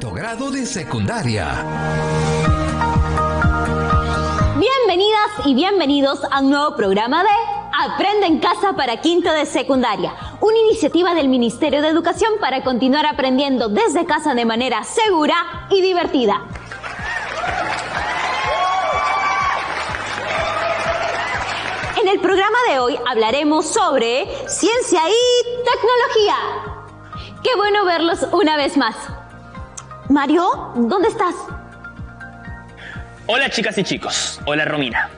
quinto grado de secundaria. Bienvenidas y bienvenidos a un nuevo programa de Aprende en Casa para quinto de secundaria, una iniciativa del Ministerio de Educación para continuar aprendiendo desde casa de manera segura y divertida. En el programa de hoy hablaremos sobre ciencia y tecnología. ¡Qué bueno verlos una vez más! Mario, ¿dónde estás? Hola chicas y chicos, hola Romina.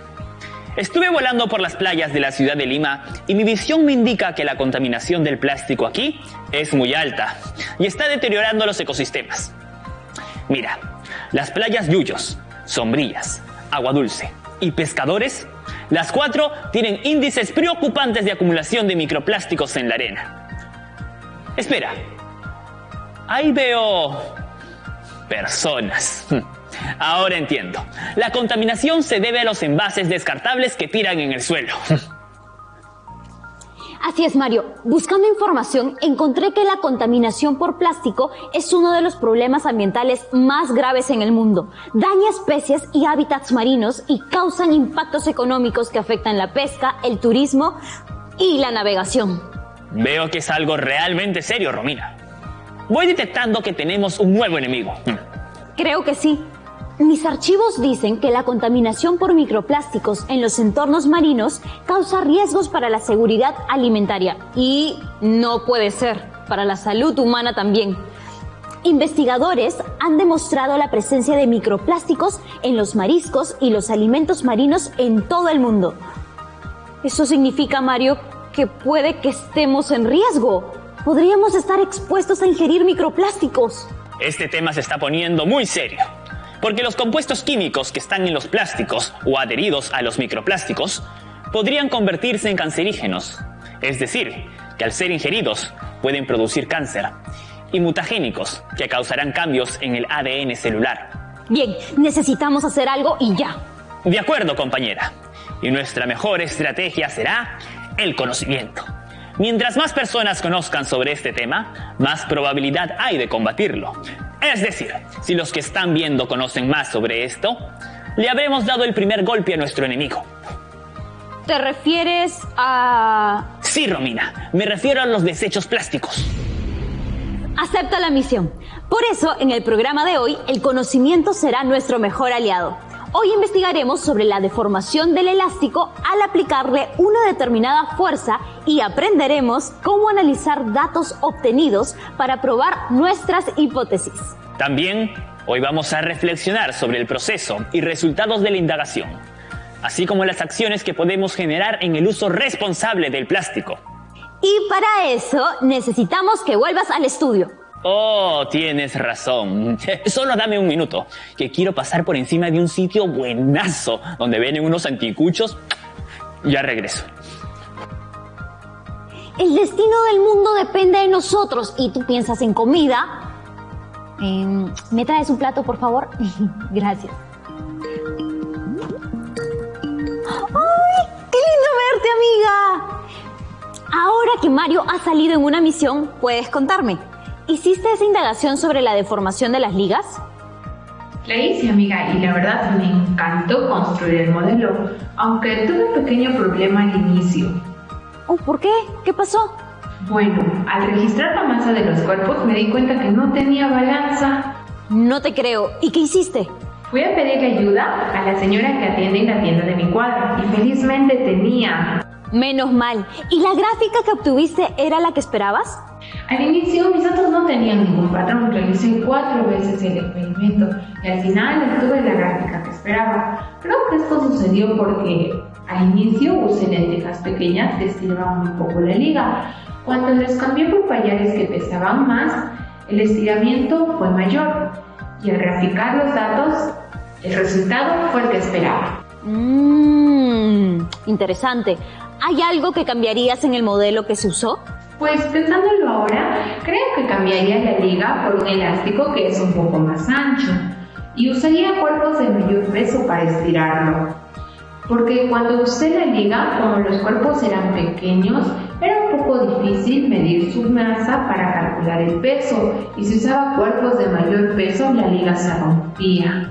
Estuve volando por las playas de la ciudad de Lima y mi visión me indica que la contaminación del plástico aquí es muy alta y está deteriorando los ecosistemas. Mira, las playas Yuyos, Sombrillas, Agua Dulce y Pescadores, las 4 tienen índices preocupantes de acumulación de microplásticos en la arena. Espera, ahí veo personas. Ahora entiendo. La contaminación se debe a los envases descartables que tiran en el suelo. Así es, Mario. Buscando información, encontré que la contaminación por plástico es uno de los problemas ambientales más graves en el mundo. Daña especies y hábitats marinos y causan impactos económicos que afectan la pesca, el turismo y la navegación. Veo que es algo realmente serio, Romina. Voy detectando que tenemos un nuevo enemigo. Creo que sí. Mis archivos dicen que la contaminación por microplásticos en los entornos marinos causa riesgos para la seguridad alimentaria y no puede ser, para la salud humana también. Investigadores han demostrado la presencia de microplásticos en los mariscos y los alimentos marinos en todo el mundo. Eso significa, Mario, que puede que estemos en riesgo. Podríamos estar expuestos a ingerir microplásticos. Este tema se está poniendo muy serio. Porque los compuestos químicos que están en los plásticos o adheridos a los microplásticos podrían convertirse en cancerígenos, es decir, que al ser ingeridos pueden producir cáncer, y mutagénicos, que causarán cambios en el ADN celular. Bien, necesitamos hacer algo y ya. De acuerdo, compañera. Y nuestra mejor estrategia será el conocimiento. Mientras más personas conozcan sobre este tema, más probabilidad hay de combatirlo. Es decir, si los que están viendo conocen más sobre esto, le habremos dado el primer golpe a nuestro enemigo. ¿Te refieres a...? Sí, Romina, me refiero a los desechos plásticos. Acepta la misión. Por eso, en el programa de hoy, el conocimiento será nuestro mejor aliado. Hoy investigaremos sobre la deformación del elástico al aplicarle una determinada fuerza y aprenderemos cómo analizar datos obtenidos para probar nuestras hipótesis. También, hoy vamos a reflexionar sobre el proceso y resultados de la indagación, así como las acciones que podemos generar en el uso responsable del plástico. Y para eso necesitamos que vuelvas al estudio. Oh, tienes razón. Solo dame un minuto, que quiero pasar por encima de un sitio buenazo donde vienen unos anticuchos. Ya regreso. El destino del mundo depende de nosotros y tú piensas en comida. ¿Me traes un plato, por favor? Gracias. ¡Ay, qué lindo verte, amiga! Ahora que Mario ha salido en una misión, ¿puedes contarme? ¿Hiciste esa indagación sobre la deformación de las ligas? La hice, amiga, y la verdad me encantó construir el modelo, aunque tuve un pequeño problema al inicio. Oh, ¿por qué? ¿Qué pasó? Bueno, al registrar la masa de los cuerpos me di cuenta que no tenía balanza. No te creo. ¿Y qué hiciste? Fui a pedirle ayuda a la señora que atiende en la tienda de mi cuadra y felizmente tenía. Menos mal. ¿Y la gráfica que obtuviste era la que esperabas? Al inicio mis datos no tenían ningún patrón, realicé 4 veces el experimento y al final obtuve la gráfica que esperaba. Creo que esto sucedió porque al inicio usé lentejas pequeñas que estiraban muy poco la liga. Cuando les cambié por payares que pesaban más, el estiramiento fue mayor y al graficar los datos, el resultado fue el que esperaba. Interesante. ¿Hay algo que cambiarías en el modelo que se usó? Pues pensándolo ahora, creo que cambiaría la liga por un elástico que es un poco más ancho y usaría cuerpos de mayor peso para estirarlo. Porque cuando usé la liga, como los cuerpos eran pequeños, era un un poco difícil medir su masa para calcular el peso, y si usaba cuerpos de mayor peso, la liga se rompía.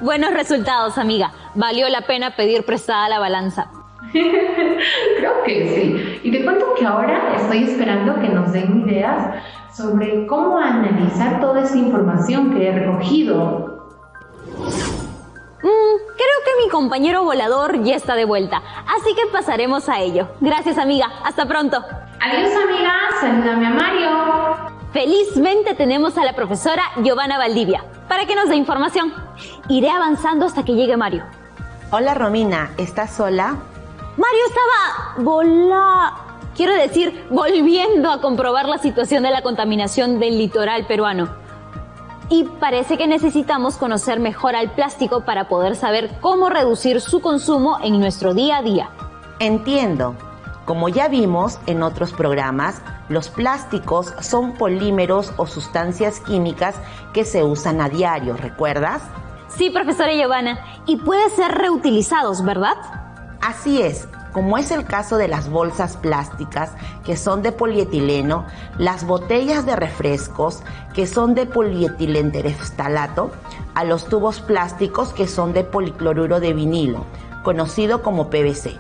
Buenos resultados, amiga. Valió la pena pedir prestada la balanza. Creo que sí. Y te cuento que ahora estoy esperando que nos den ideas sobre cómo analizar toda esta información que he recogido. Creo que mi compañero volador ya está de vuelta, así que pasaremos a ello. Gracias, amiga. Hasta pronto. Adiós, amiga. Salúdame a Mario. Felizmente tenemos a la profesora Giovanna Valdivia para que nos dé información. Iré avanzando hasta que llegue Mario. Hola Romina, ¿estás sola? Mario estaba volviendo a comprobar la situación de la contaminación del litoral peruano. Y parece que necesitamos conocer mejor al plástico para poder saber cómo reducir su consumo en nuestro día a día. Entiendo. Como ya vimos en otros programas, los plásticos son polímeros o sustancias químicas que se usan a diario, ¿recuerdas? Sí, profesora Giovanna, y pueden ser reutilizados, ¿verdad? Así es, como es el caso de las bolsas plásticas que son de polietileno, las botellas de refrescos que son de polietilentereftalato, a los tubos plásticos que son de policloruro de vinilo, conocido como PVC.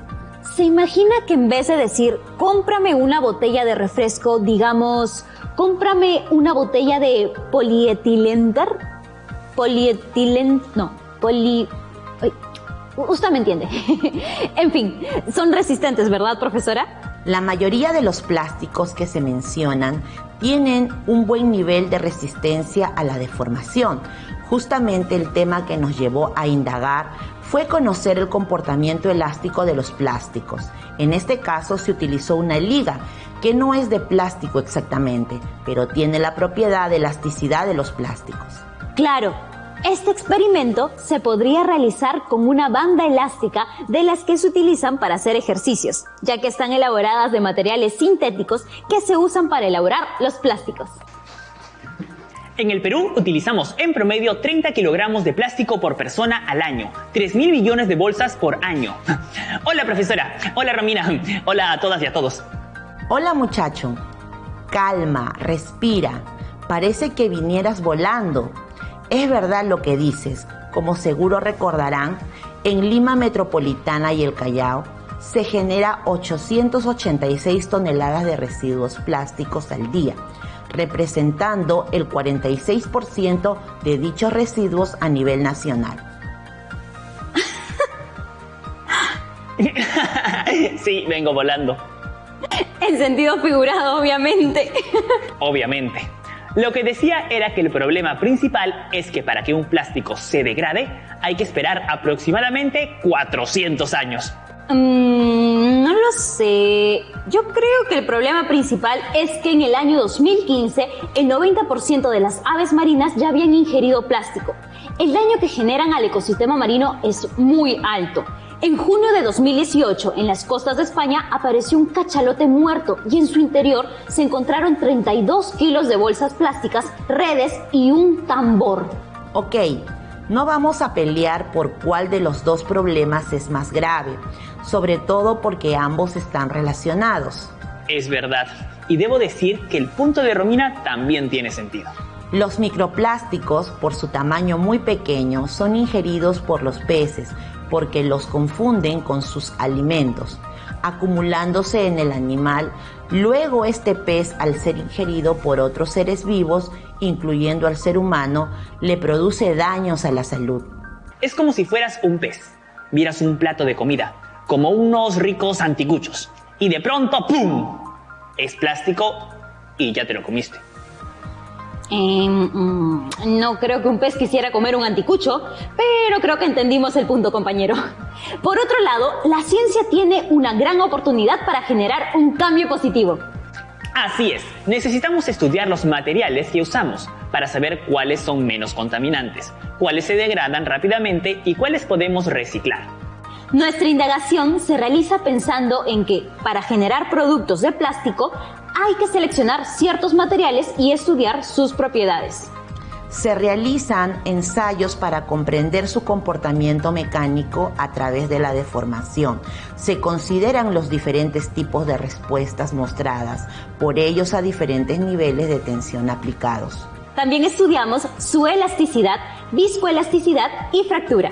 ¿Se imagina que en vez de decir, cómprame una botella de refresco, digamos, cómprame una botella de usted me entiende. En fin, son resistentes, ¿verdad, profesora? La mayoría de los plásticos que se mencionan tienen un buen nivel de resistencia a la deformación. Justamente el tema que nos llevó a indagar fue conocer el comportamiento elástico de los plásticos. En este caso se utilizó una liga, que no es de plástico exactamente, pero tiene la propiedad de elasticidad de los plásticos. Claro, este experimento se podría realizar con una banda elástica de las que se utilizan para hacer ejercicios, ya que están elaboradas de materiales sintéticos que se usan para elaborar los plásticos. En el Perú utilizamos en promedio 30 kilogramos de plástico por persona al año, 3.000 millones de bolsas por año. Hola profesora, hola Romina, hola a todas y a todos. Hola muchacho, calma, respira, parece que vinieras volando. Es verdad lo que dices, como seguro recordarán, en Lima Metropolitana y el Callao se genera 886 toneladas de residuos plásticos al día, representando el 46% de dichos residuos a nivel nacional. Sí, vengo volando. En sentido figurado, obviamente. Obviamente. Lo que decía era que el problema principal es que para que un plástico se degrade hay que esperar aproximadamente 400 años. No lo sé. Yo creo que el problema principal es que en el año 2015 el 90% de las aves marinas ya habían ingerido plástico. El daño que generan al ecosistema marino es muy alto. En junio de 2018, en las costas de España, apareció un cachalote muerto y en su interior se encontraron 32 kilos de bolsas plásticas, redes y un tambor. Ok, no vamos a pelear por cuál de los dos problemas es más grave, sobre todo porque ambos están relacionados. Es verdad, y debo decir que el punto de Romina también tiene sentido. Los microplásticos, por su tamaño muy pequeño, son ingeridos por los peces, porque los confunden con sus alimentos, acumulándose en el animal. Luego este pez, al ser ingerido por otros seres vivos, incluyendo al ser humano, le produce daños a la salud. Es como si fueras un pez, vieras un plato de comida, como unos ricos anticuchos, y de pronto ¡pum! Es plástico y ya te lo comiste. No creo que un pez quisiera comer un anticucho, pero creo que entendimos el punto, compañero. Por otro lado, la ciencia tiene una gran oportunidad para generar un cambio positivo. Así es, necesitamos estudiar los materiales que usamos para saber cuáles son menos contaminantes, cuáles se degradan rápidamente y cuáles podemos reciclar. Nuestra indagación se realiza pensando en que, para generar productos de plástico, hay que seleccionar ciertos materiales y estudiar sus propiedades. Se realizan ensayos para comprender su comportamiento mecánico a través de la deformación. Se consideran los diferentes tipos de respuestas mostradas por ellos a diferentes niveles de tensión aplicados. También estudiamos su elasticidad, viscoelasticidad y fractura.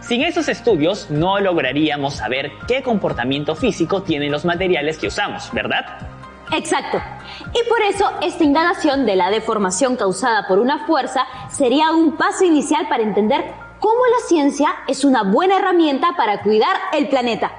Sin esos estudios no lograríamos saber qué comportamiento físico tienen los materiales que usamos, ¿verdad? Exacto. Y por eso esta indagación de la deformación causada por una fuerza sería un paso inicial para entender cómo la ciencia es una buena herramienta para cuidar el planeta.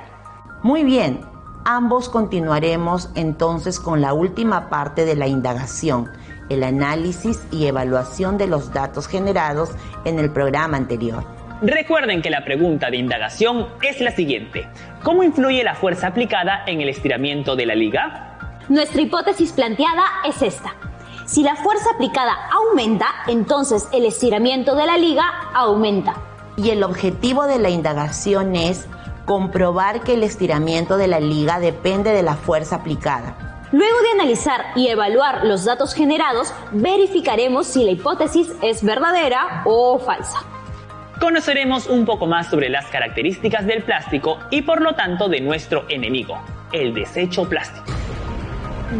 Muy bien, ambos continuaremos entonces con la última parte de la indagación, el análisis y evaluación de los datos generados en el programa anterior. Recuerden que la pregunta de indagación es la siguiente: ¿cómo influye la fuerza aplicada en el estiramiento de la liga? Nuestra hipótesis planteada es esta. Si la fuerza aplicada aumenta, entonces el estiramiento de la liga aumenta. Y el objetivo de la indagación es comprobar que el estiramiento de la liga depende de la fuerza aplicada. Luego de analizar y evaluar los datos generados, verificaremos si la hipótesis es verdadera o falsa. Conoceremos un poco más sobre las características del plástico y por lo tanto de nuestro enemigo, el desecho plástico.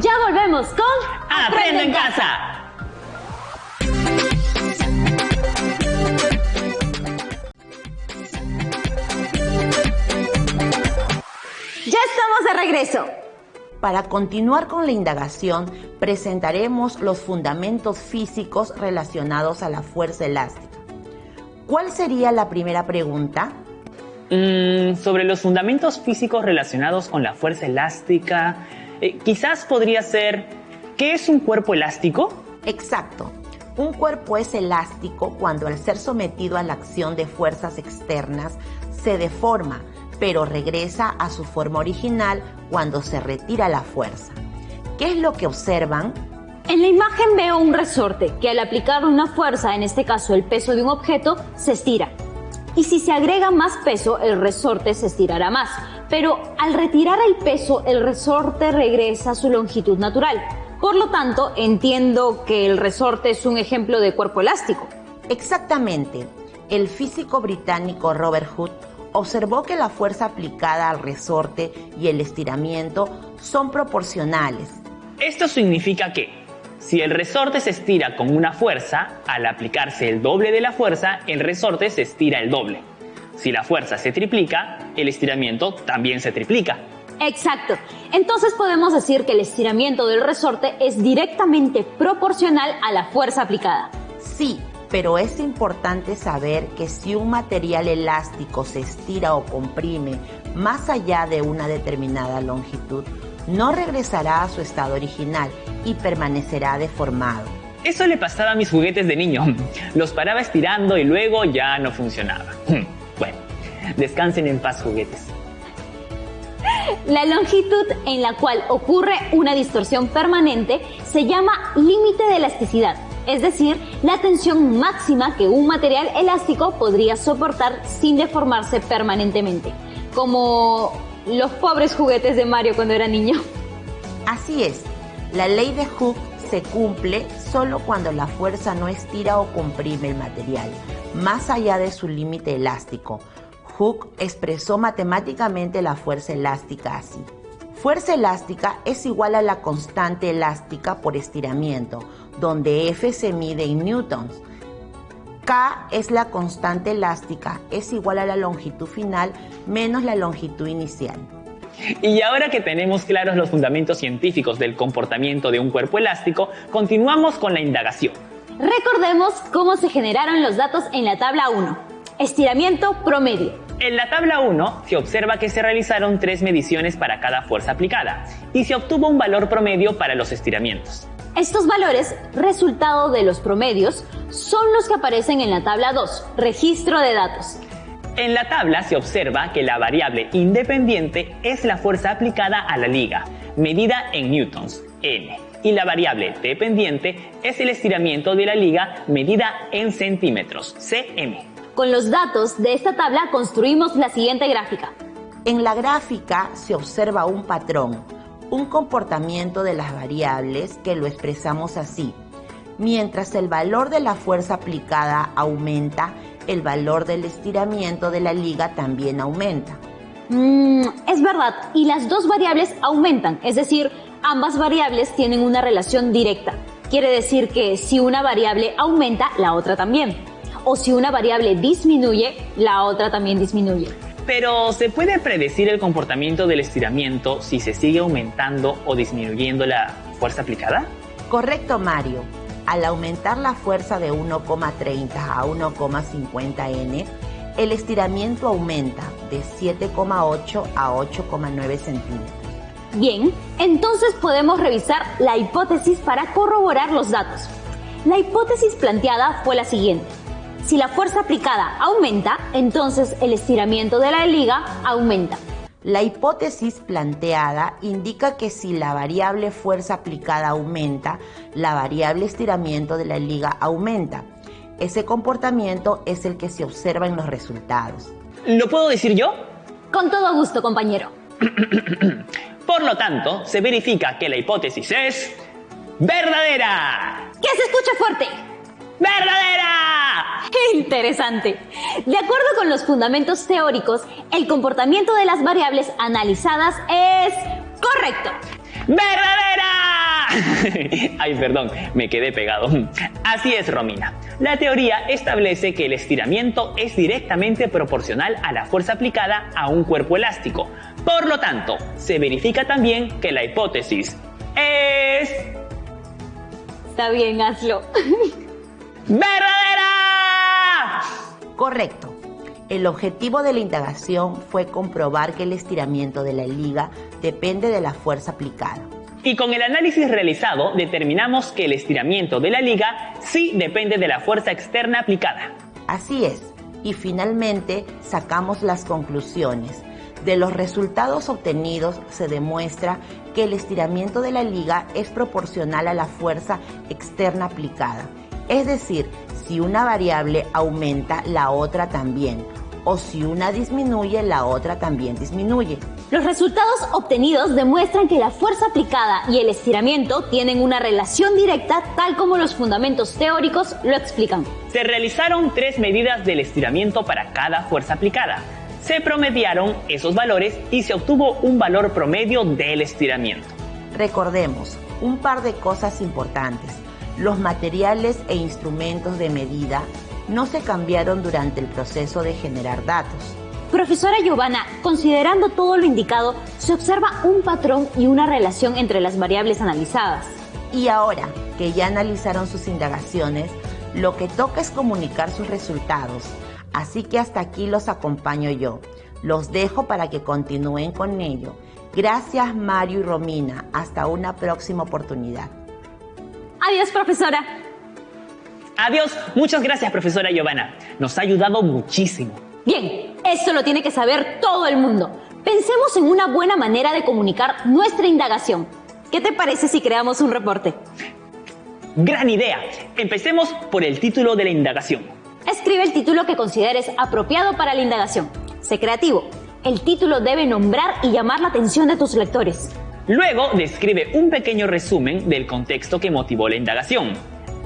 Ya volvemos con ¡Aprende en casa! Ya estamos de regreso. Para continuar con la indagación, presentaremos los fundamentos físicos relacionados a la fuerza elástica. ¿Cuál sería la primera pregunta? Sobre los fundamentos físicos relacionados con la fuerza elástica, quizás podría ser, ¿qué es un cuerpo elástico? Exacto. Un cuerpo es elástico cuando al ser sometido a la acción de fuerzas externas se deforma, pero regresa a su forma original cuando se retira la fuerza. ¿Qué es lo que observan? En la imagen veo un resorte que al aplicarle una fuerza, en este caso el peso de un objeto, se estira. Y si se agrega más peso, el resorte se estirará más. Pero al retirar el peso, el resorte regresa a su longitud natural. Por lo tanto, entiendo que el resorte es un ejemplo de cuerpo elástico. Exactamente. El físico británico Robert Hood observó que la fuerza aplicada al resorte y el estiramiento son proporcionales. Esto significa que, si el resorte se estira con una fuerza, al aplicarse el doble de la fuerza, el resorte se estira el doble. Si la fuerza se triplica, el estiramiento también se triplica. Exacto. Entonces podemos decir que el estiramiento del resorte es directamente proporcional a la fuerza aplicada. Sí, pero es importante saber que si un material elástico se estira o comprime más allá de una determinada longitud, no regresará a su estado original y permanecerá deformado. Eso le pasaba a mis juguetes de niño. Los paraba estirando y luego ya no funcionaba. Bueno, descansen en paz, juguetes. La longitud en la cual ocurre una distorsión permanente se llama límite de elasticidad, es decir, la tensión máxima que un material elástico podría soportar sin deformarse permanentemente, como los pobres juguetes de Mario cuando era niño. Así es, la ley de Hooke se cumple solo cuando la fuerza no estira o comprime el material, más allá de su límite elástico. Hooke expresó matemáticamente la fuerza elástica así. Fuerza elástica es igual a la constante elástica por estiramiento, donde F se mide en newtons. K es la constante elástica, es igual a la longitud final menos la longitud inicial. Y ahora que tenemos claros los fundamentos científicos del comportamiento de un cuerpo elástico, continuamos con la indagación. Recordemos cómo se generaron los datos en la tabla 1. Estiramiento promedio. En la tabla 1 se observa que se realizaron 3 mediciones para cada fuerza aplicada y se obtuvo un valor promedio para los estiramientos. Estos valores, resultado de los promedios, son los que aparecen en la tabla 2, registro de datos. En la tabla se observa que la variable independiente es la fuerza aplicada a la liga, medida en newtons, N, y la variable dependiente es el estiramiento de la liga, medida en centímetros, cm. Con los datos de esta tabla construimos la siguiente gráfica. En la gráfica se observa un patrón, un comportamiento de las variables que lo expresamos así. Mientras el valor de la fuerza aplicada aumenta, el valor del estiramiento de la liga también aumenta. Es verdad, y las dos variables aumentan, es decir, ambas variables tienen una relación directa. Quiere decir que si una variable aumenta, la otra también. O si una variable disminuye, la otra también disminuye. Pero, ¿se puede predecir el comportamiento del estiramiento si se sigue aumentando o disminuyendo la fuerza aplicada? Correcto, Mario. Al aumentar la fuerza de 1,30 a 1,50 N, el estiramiento aumenta de 7,8 a 8,9 centímetros. Bien, entonces podemos revisar la hipótesis para corroborar los datos. La hipótesis planteada fue la siguiente. Si la fuerza aplicada aumenta, entonces el estiramiento de la liga aumenta. La hipótesis planteada indica que si la variable fuerza aplicada aumenta, la variable estiramiento de la liga aumenta. Ese comportamiento es el que se observa en los resultados. ¿Lo puedo decir yo? Con todo gusto, compañero. Por lo tanto, se verifica que la hipótesis es verdadera. ¡Que se escuche fuerte! ¡Verdadera! Interesante. De acuerdo con los fundamentos teóricos, el comportamiento de las variables analizadas es correcto. ¡Verdadera! Ay, perdón, me quedé pegado. Así es, Romina. La teoría establece que el estiramiento es directamente proporcional a la fuerza aplicada a un cuerpo elástico. Por lo tanto, se verifica también que la hipótesis es... Está bien, hazlo. ¡verdadera! Correcto. El objetivo de la indagación fue comprobar que el estiramiento de la liga depende de la fuerza aplicada. Y con el análisis realizado determinamos que el estiramiento de la liga sí depende de la fuerza externa aplicada. Así es. Y finalmente sacamos las conclusiones. De los resultados obtenidos se demuestra que el estiramiento de la liga es proporcional a la fuerza externa aplicada. Es decir, si una variable aumenta, la otra también. O si una disminuye, la otra también disminuye. Los resultados obtenidos demuestran que la fuerza aplicada y el estiramiento tienen una relación directa tal como los fundamentos teóricos lo explican. Se realizaron 3 medidas del estiramiento para cada fuerza aplicada. Se promediaron esos valores y se obtuvo un valor promedio del estiramiento. Recordemos un par de cosas importantes. Los materiales e instrumentos de medida no se cambiaron durante el proceso de generar datos. Profesora Giovanna, considerando todo lo indicado, se observa un patrón y una relación entre las variables analizadas. Y ahora que ya analizaron sus indagaciones, lo que toca es comunicar sus resultados. Así que hasta aquí los acompaño yo. Los dejo para que continúen con ello. Gracias, Mario y Romina. Hasta una próxima oportunidad. Adiós, profesora. Adiós. Muchas gracias, profesora Giovanna. Nos ha ayudado muchísimo. Bien, esto lo tiene que saber todo el mundo. Pensemos en una buena manera de comunicar nuestra indagación. ¿Qué te parece si creamos un reporte? ¡Gran idea! Empecemos por el título de la indagación. Escribe el título que consideres apropiado para la indagación. Sé creativo. El título debe nombrar y llamar la atención de tus lectores. Luego, describe un pequeño resumen del contexto que motivó la indagación.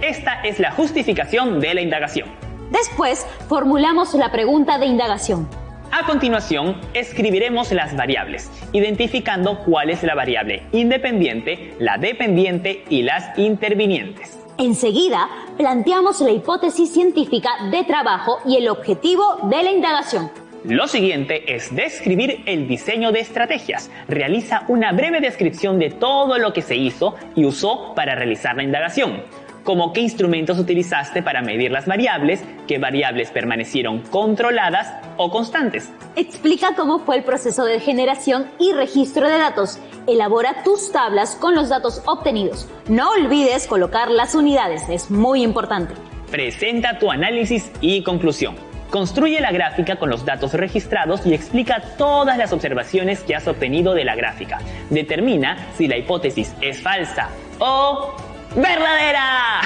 Esta es la justificación de la indagación. Después, formulamos la pregunta de indagación. A continuación, escribiremos las variables, identificando cuál es la variable independiente, la dependiente y las intervinientes. Enseguida, planteamos la hipótesis científica de trabajo y el objetivo de la indagación. Lo siguiente es describir el diseño de estrategias. Realiza una breve descripción de todo lo que se hizo y usó para realizar la indagación, como qué instrumentos utilizaste para medir las variables, qué variables permanecieron controladas o constantes. Explica cómo fue el proceso de generación y registro de datos. Elabora tus tablas con los datos obtenidos. No olvides colocar las unidades, es muy importante. Presenta tu análisis y conclusión. Construye la gráfica con los datos registrados y explica todas las observaciones que has obtenido de la gráfica. Determina si la hipótesis es falsa o ¡verdadera!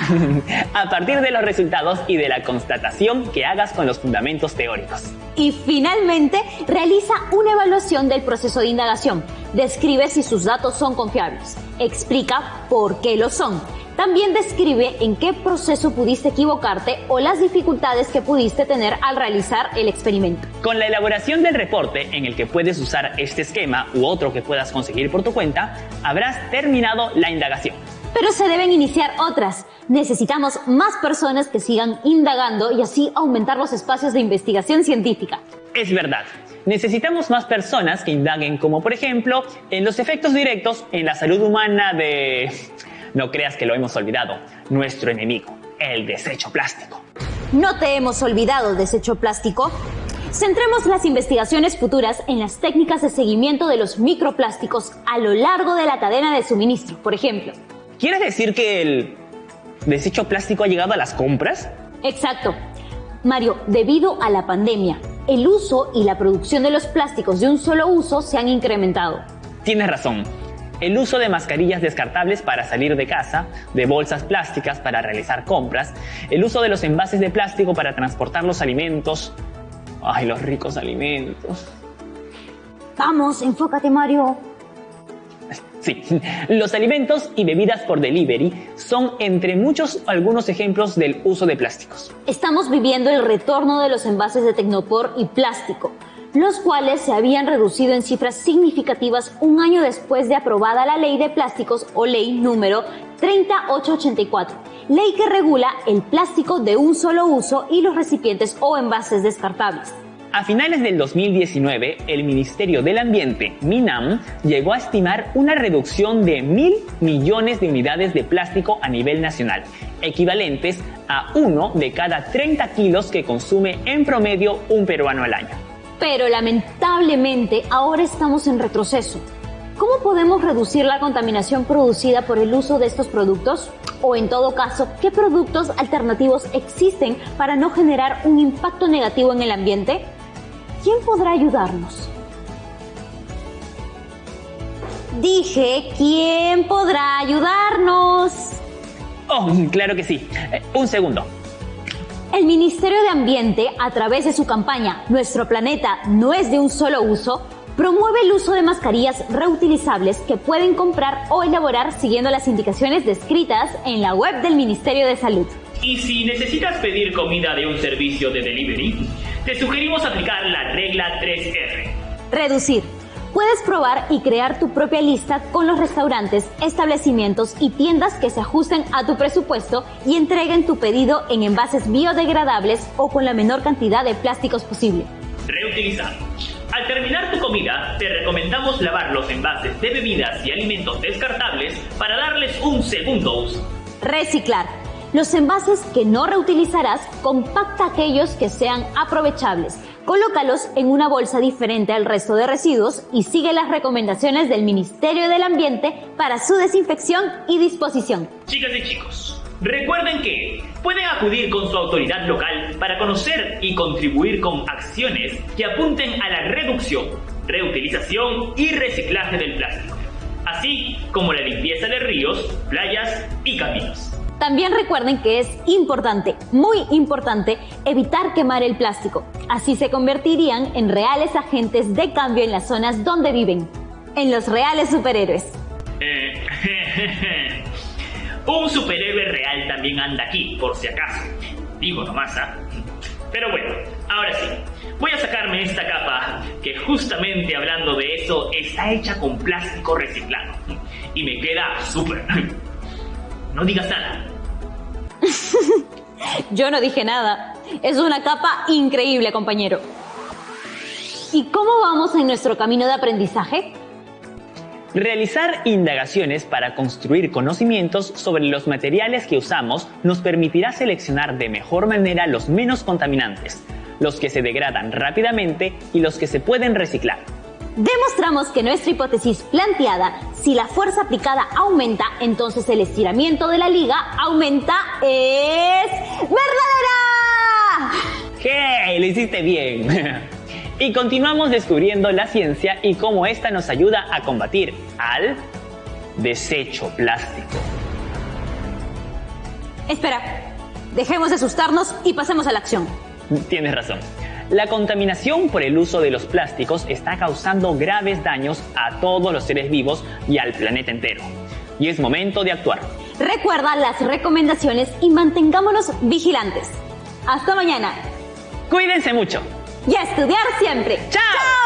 A partir de los resultados y de la constatación que hagas con los fundamentos teóricos. Y finalmente, realiza una evaluación del proceso de indagación. Describe si sus datos son confiables. Explica por qué lo son. También describe en qué proceso pudiste equivocarte o las dificultades que pudiste tener al realizar el experimento. Con la elaboración del reporte en el que puedes usar este esquema u otro que puedas conseguir por tu cuenta, habrás terminado la indagación. Pero se deben iniciar otras. Necesitamos más personas que sigan indagando y así aumentar los espacios de investigación científica. Es verdad, necesitamos más personas que indaguen, como por ejemplo, en los efectos directos en la salud humana de... No creas que lo hemos olvidado, nuestro enemigo, el desecho plástico. No te hemos olvidado, desecho plástico. Centremos las investigaciones futuras en las técnicas de seguimiento de los microplásticos a lo largo de la cadena de suministro, por ejemplo. ¿Quieres decir que el desecho plástico ha llegado a las compras? Exacto. Mario, debido a la pandemia, el uso y la producción de los plásticos de un solo uso se han incrementado. Tienes razón. El uso de mascarillas descartables para salir de casa, de bolsas plásticas para realizar compras, el uso de los envases de plástico para transportar los alimentos. ¡Ay, los ricos alimentos! Vamos, enfócate, Mario. Sí, los alimentos y bebidas por delivery son entre muchos algunos ejemplos del uso de plásticos. Estamos viviendo el retorno de los envases de Tecnopor y plástico, los cuales se habían reducido en cifras significativas un año después de aprobada la Ley de Plásticos o Ley número 3884, ley que regula el plástico de un solo uso y los recipientes o envases descartables. A finales del 2019, el Ministerio del Ambiente, MINAM, llegó a estimar una reducción de 1.000 millones de unidades de plástico a nivel nacional, equivalentes a 1 de cada 30 kilos que consume en promedio un peruano al año. Pero lamentablemente ahora estamos en retroceso. ¿Cómo podemos reducir la contaminación producida por el uso de estos productos? O en todo caso, ¿qué productos alternativos existen para no generar un impacto negativo en el ambiente? ¿Quién podrá ayudarnos? Dije, ¿quién podrá ayudarnos? Oh, claro que sí. Un segundo. El Ministerio de Ambiente, a través de su campaña Nuestro planeta no es de un solo uso, promueve el uso de mascarillas reutilizables que pueden comprar o elaborar siguiendo las indicaciones descritas en la web del Ministerio de Salud. Y si necesitas pedir comida de un servicio de delivery, te sugerimos aplicar la regla 3R. Reducir. Puedes probar y crear tu propia lista con los restaurantes, establecimientos y tiendas que se ajusten a tu presupuesto y entreguen tu pedido en envases biodegradables o con la menor cantidad de plásticos posible. Reutilizar. Al terminar tu comida, te recomendamos lavar los envases de bebidas y alimentos descartables para darles un segundo uso. Reciclar. Los envases que no reutilizarás, compacta aquellos que sean aprovechables. Colócalos en una bolsa diferente al resto de residuos y sigue las recomendaciones del Ministerio del Ambiente para su desinfección y disposición. Chicas y chicos, recuerden que pueden acudir con su autoridad local para conocer y contribuir con acciones que apunten a la reducción, reutilización y reciclaje del plástico, así como la limpieza de ríos, playas y caminos. También recuerden que es importante, muy importante, evitar quemar el plástico. Así se convertirían en reales agentes de cambio en las zonas donde viven, en los reales superhéroes. Un superhéroe real también anda aquí, por si acaso. Digo nomás, ¿ah? Pero bueno, ahora sí, voy a sacarme esta capa que justamente hablando de eso está hecha con plástico reciclado. Y me queda súper. No digas nada. Yo no dije nada. Es una capa increíble, compañero. ¿Y cómo vamos en nuestro camino de aprendizaje? Realizar indagaciones para construir conocimientos sobre los materiales que usamos nos permitirá seleccionar de mejor manera los menos contaminantes, los que se degradan rápidamente y los que se pueden reciclar. Demostramos que nuestra hipótesis planteada, si la fuerza aplicada aumenta, entonces el estiramiento de la liga aumenta, es verdadera. ¡Hey! Lo hiciste bien. Y continuamos descubriendo la ciencia y cómo esta nos ayuda a combatir al desecho plástico. Espera, dejemos de asustarnos y pasemos a la acción. Tienes razón. La contaminación por el uso de los plásticos está causando graves daños a todos los seres vivos y al planeta entero. Y es momento de actuar. Recuerda las recomendaciones y mantengámonos vigilantes. Hasta mañana. Cuídense mucho. Y a estudiar siempre. ¡Chao!